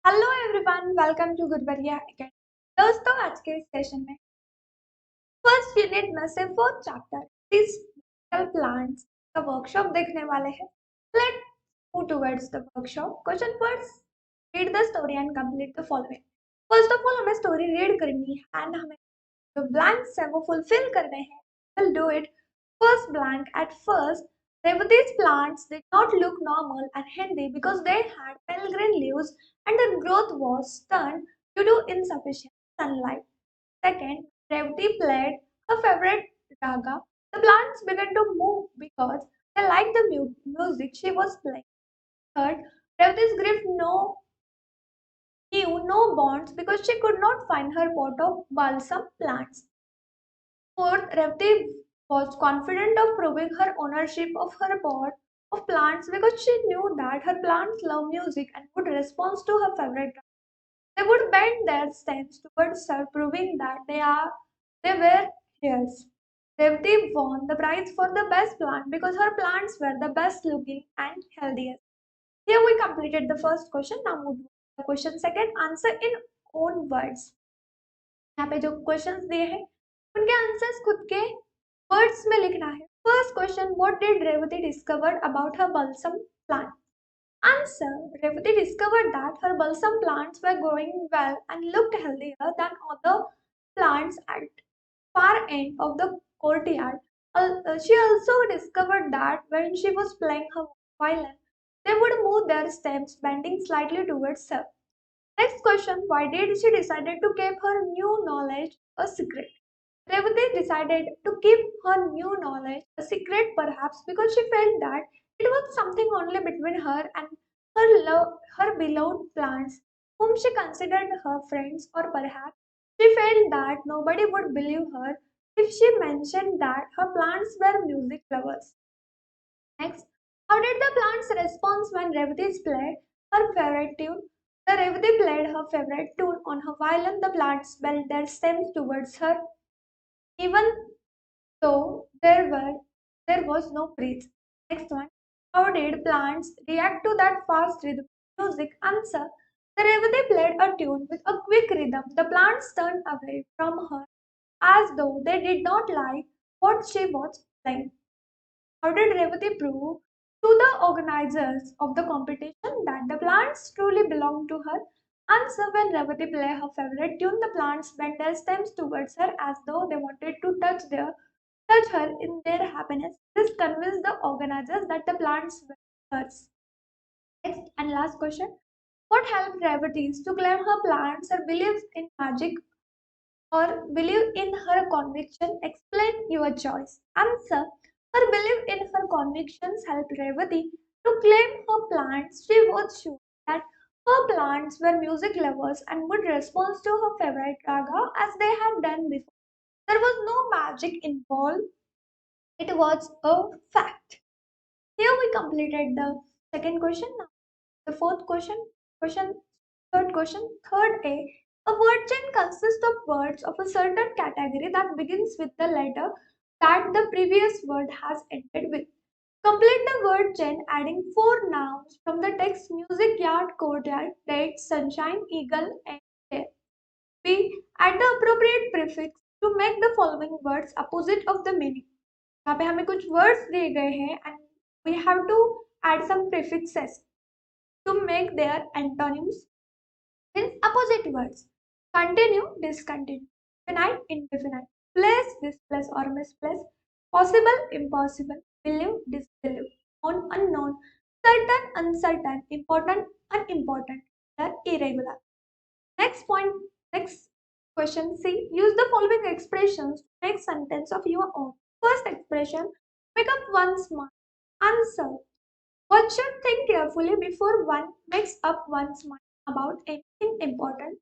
Hello everyone, welcome to Guruvariya academy. दोस्तों, आज के इस सेशन में फर्स्ट यूनिट में से फोर्थ चैप्टर इस प्लांट्स का वर्कशॉप देखने वाले हैं। Let's move towards the workshop. Question first, read the story and complete the following. First of all हमें स्टोरी रीड करनी है एंड हमें जो ब्लैंक्स है वो फुलफिल करने हैं। Will do it. First blank, at first Revati's plants did not look normal and healthy because they had pale green leaves and their growth was stunted due to insufficient sunlight. Second, Revati played her favorite raga. The plants began to move because they liked the music she was playing. Third, Revati's grief knew no bonds because she could not find her pot of balsam plants. Fourth, Revati was confident of proving her ownership of her pot of plants because she knew that her plants love music and would respond to her favorite. They would bend their stems towards her, proving that they were hers. Revati won the prize for the best plant because her plants were the best looking and healthiest. Here we completed the first question. Now move to the question second. Answer in own words. यहाँ पे जो questions दिए हैं उनके answers खुद के words में लिखना है। First question, what did Revathi discover about her balsam plant? Answer, Revathi discovered that her balsam plants were growing well and looked healthier than other plants at far end of the courtyard. She also discovered that when she was playing her violin, they would move their stems bending slightly towards her. Next question, why did she decided to keep her new knowledge a secret? Revathi decided to keep her new knowledge a secret perhaps because she felt that it was something only between her and her beloved plants, whom she considered her friends, or perhaps she felt that nobody would believe her if she mentioned that her plants were music lovers. Next, how did the plants respond when Revathi played her favorite tune? The Revathi played her favorite tune on her violin. The plants bent their stems towards her, even though there was no breeze. Next one, how did plants react to that fast rhythm music? Answer, the Revathi played a tune with a quick rhythm. The plants turned away from her as though they did not like what she was playing. How did Revathi prove to the organizers of the competition that the plants truly belonged to her? Answer, when Revathi played her favorite tune, the plants bent their stems towards her as though they wanted to touch her in their happiness. This convinced the organizers that the plants were hers. Next and last question. What helped Revathi to claim her plants or beliefs in magic or believe in her conviction? Explain your choice. Answer, her belief in her convictions helped Revathi to claim her plants. She was sure that her plants were music lovers and would respond to her favorite raga as they had done before. There was no magic involved, it was a fact. Here we completed the second question. Now the fourth question, third A. A word chain consists of words of a certain category that begins with the letter that the previous word has ended with. Complete the word chain adding four nouns from the text music, yard, courtyard, date, sunshine, eagle, and day. B. Add the appropriate prefix to make the following words opposite of the meaning. यहाँ पे हमें कुछ words दिए गए हैं and we have to add some prefixes to make their antonyms, means opposite words. Continue, discontinue, finite, indefinite, place, displace or misplace, possible, impossible, believe, disbelieve, known, unknown, certain, uncertain, important, unimportant, irregular. Next point, next question C. Use the following expressions to make sentence of your own. First expression, make up one's mind. Answer. One should think carefully before one makes up one's mind about anything important.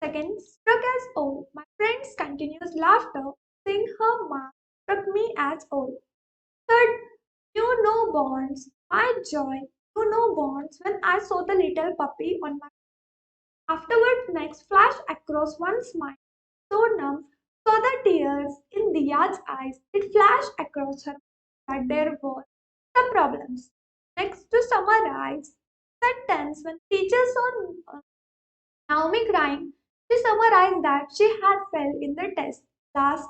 Second, struck as old. My friend's continuous laughter, seeing her mark, struck me as old. Third, knew no bonds. My joy knew no bonds when I saw the little puppy on my afterward next flash across one's mind. So numb, saw the tears in Diya's eyes. It flashed across her that there were some problems. Next, to summarize, sentence when teachers or Naomi crying, she summarized that she had failed in the test. Last,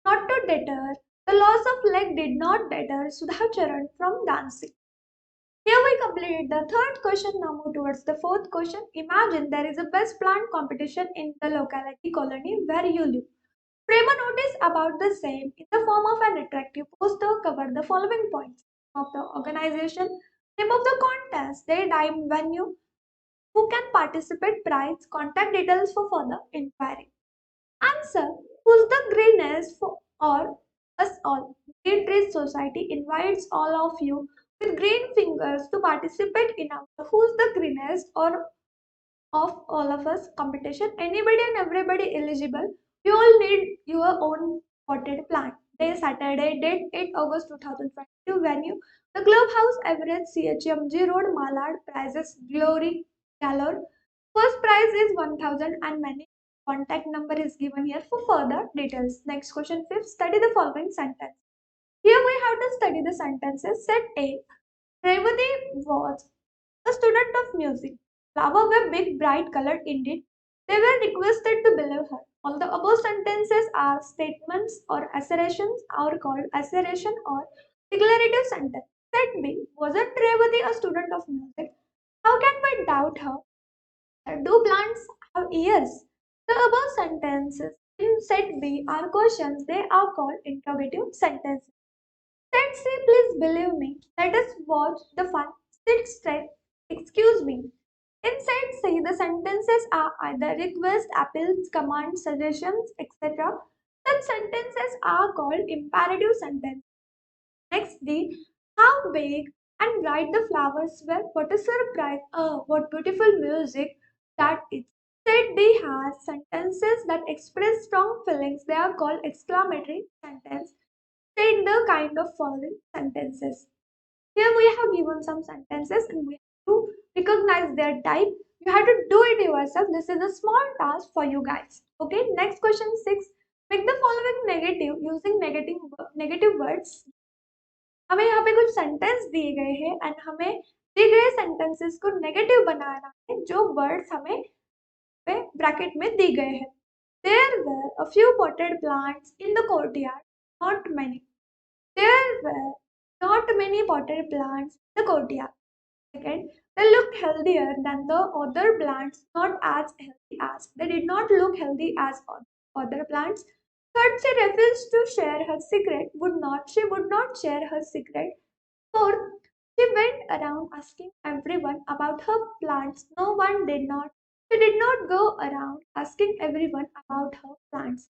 not to deter, the loss of leg did not deter Sudha Charan from dancing. Here we completed the third question. Now move towards the fourth question. Imagine there is a best plant competition in the locality colony where you live. Frame a notice about the same in the form of an attractive poster. Cover the following points of the organization, name of the contest, their time, venue, who can participate, prize, contact details for further inquiry. Answer: who's the greenest for or us all? Green Trees Society invites all of you with green fingers to participate in our Who's the Greenest or of all of us competition. Anybody and everybody eligible. You all need your own potted plant. Day Saturday, date 8 August 2022. Venue the Clubhouse Everett CHMG Road, Malad. Prizes Glory Galore. First prize is 1000 and many contact number is given here for further details. Next question, fifth. Study the following sentence. Here we have to study the sentences. Set A. Revathi was a student of music. Flowers were big, bright colored indeed. They were requested to believe her. All the above sentences are statements or assertions are called assertion or declarative sentence. Set B. Wasn't Revati a student of music? How can we doubt her? Do plants have ears? The above sentences in set B are questions. They are called interrogative sentences. Set C, please believe me. Let us watch the fun. Sit straight. Excuse me. In set C, the sentences are either request, appeals, commands, suggestions, etc. Such sentences are called imperative sentences. Next D, how big and bright the flowers were. What a surprise. Oh, what beautiful music that is. Set D has sentences that express strong feelings. They are called exclamatory sentences. State the kind of following sentences. Here we have given some sentences and we have to recognize their type. You have to do it yourself. This is a small task for you guys. Okay, next question 6. Make the following negative using negative words. हमें यहाँ पे कुछ sentence दिए गए हैं and हमें दिए गए सेंटेंसेस को नेगेटिव बनाना है जो वर्ड्स हमें पे ब्रैकेट में दी गए हैं. There were a few potted plants in the courtyard, not many. There were not many potted plants in the courtyard. Second, they looked healthier than the other plants, not as healthy as. They did not look healthy as other plants. Third, she refused to share her secret. She would not share her secret. Fourth, she went around asking everyone about her plants. No one did not. She did not go around asking everyone about her plants.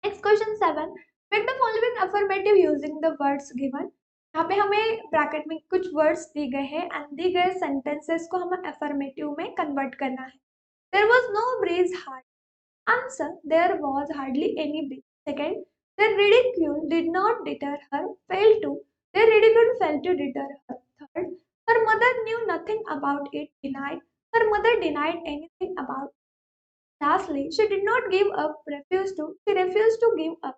Next question 7. Make the following affirmative using the words given. यहाँ पे हमें bracket में कुछ words दिए गए हैं and दिए गए सेंटेंसेस को हमें अफर्मेटिव में कन्वर्ट करना है. There was no breeze hard. Answer there was hardly any breeze. Second, their ridicule did not deter her. Fail to. Their ridicule failed to deter her. Third, her mother knew nothing about it. Denied. Her mother denied anything about. Lastly, she did not give up, she refused to give up.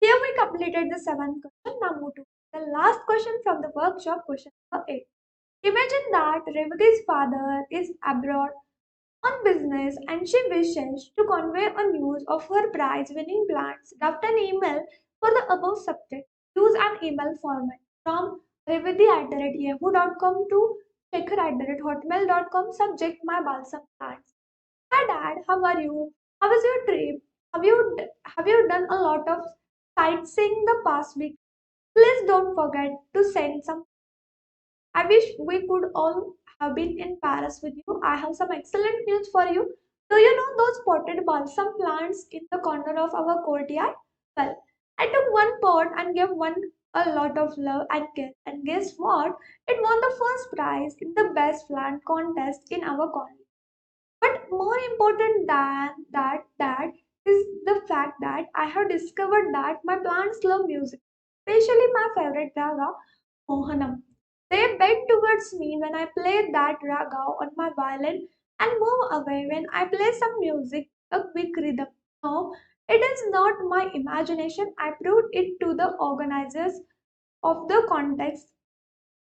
Here we completed the seventh question. Now move to the last question from the workshop, question number 8. Imagine that Revati's father is abroad on business and she wishes to convey a news of her prize-winning plants. Draft an email for the above subject. Use an email format from revati@yahoo.com to shekhar@hotmail.com. Subject: my balsam plants. Hi Dad, how are you? How was your trip? Have you done a lot of sightseeing the past week? Please don't forget to send some. I wish we could all have been in Paris with you. I have some excellent news for you. Do you know those potted balsam plants in the corner of our courtyard? Well, I took one pot and gave one a lot of love and care. And guess what? It won the first prize in the best plant contest in our colony. But more important than that is the fact that I have discovered that my plants love music, especially my favorite raga, Mohanam. They bend towards me when I play that raga on my violin and move away when I play some music, a quick rhythm. No, it is not my imagination. I proved it to the organizers of the contest.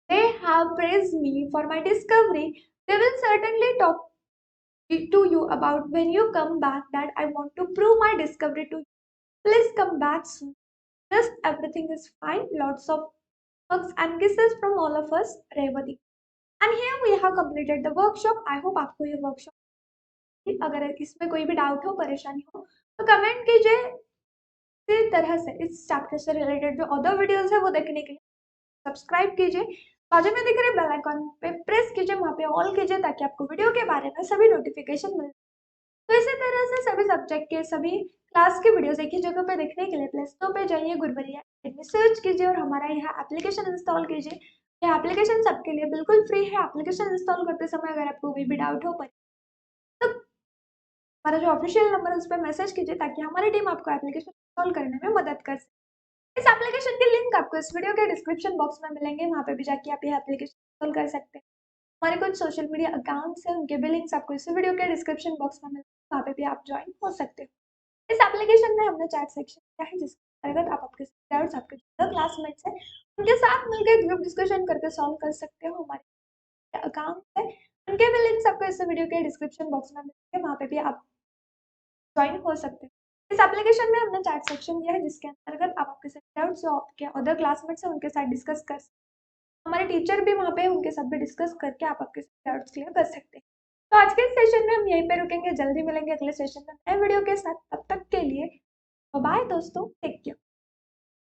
They have praised me for my discovery. They will certainly talk to you about when you come back that I want to prove my discovery to you. Please come back soon. Just everything is fine. Lots of hugs and kisses from all of us, Revathi. And here we have completed the workshop. I hope आपको ये workshop अगर इसमें कोई भी doubt हो परेशानी हो तो कमेंट कीजिए इसी तरह से इस चैप्टर से रिलेटेड जो अदर वीडियोस है वो देखने के लिए सब्सक्राइब कीजिए बाजू में दिख रहे बेल आइकन पे प्रेस कीजिए वहाँ पे ऑल कीजिए ताकि आपको वीडियो के बारे में सभी नोटिफिकेशन मिले तो इसी तरह से सभी सब्जेक्ट के सभी क्लास के वीडियोस एक ही जगह पे देखने के लिए प्ले स्टोर पे जाइए गुरवरिया में सर्च कीजिए और हमारा यह एप्लीकेशन इंस्टॉल कीजिए यह एप्लीकेशन सबके लिए बिल्कुल फ्री है एप्लीकेशन इंस्टॉल करते समय अगर आपको कोई भी डाउट हो तो हमारा जो ऑफिशियल नंबर है उस पर मैसेज कीजिए ताकि हमारी टीम आपको एप्लीकेशन इंस्टॉल करने में मदद कर सके इस एप्लीकेशन के लिंक आपको इस वीडियो के डिस्क्रिप्शन बॉक्स में मिलेंगे वहाँ पे भी जाके आप यह एप्लीकेशन इंस्टॉल कर सकते हैं हमारे कुछ सोशल मीडिया अकाउंट्स हैं उनके भी लिंक्स आपको इस वीडियो के डिस्क्रिप्शन बॉक्स में मिलेंगे वहाँ पे भी आप ज्वाइन हो सकते हो इस एप्लीकेशन में हमने चैट सेक्शन किया है जिसके अंतर्गत आप आपके डाउट्स आपके जो क्लासमेट्स हैं उनके साथ मिलकर ग्रुप डिस्कशन करके सॉल्व कर सकते हो हमारे अकाउंट है उनके भी लिंक्स आपको इस वीडियो के डिस्क्रिप्शन बॉक्स में मिलेंगे वहाँ पे भी आप ज्वाइन हो सकते हैं इस एप्लीकेशन में हमने चैट सेक्शन दिया है जिसके अंतर्गत आप आपके साथ डाउट्स जो आपके अदर क्लासमेट्स हैं उनके साथ डिस्कस कर सकते हैं हमारे टीचर भी वहाँ पे उनके साथ भी डिस्कस करके आप आपके साथ डाउट्स क्लियर कर सकते हैं तो आज के सेशन में हम यहीं पे रुकेंगे जल्दी मिलेंगे अगले सेशन में नए वीडियो के साथ तब तक के लिए बाय दोस्तों टेक केयर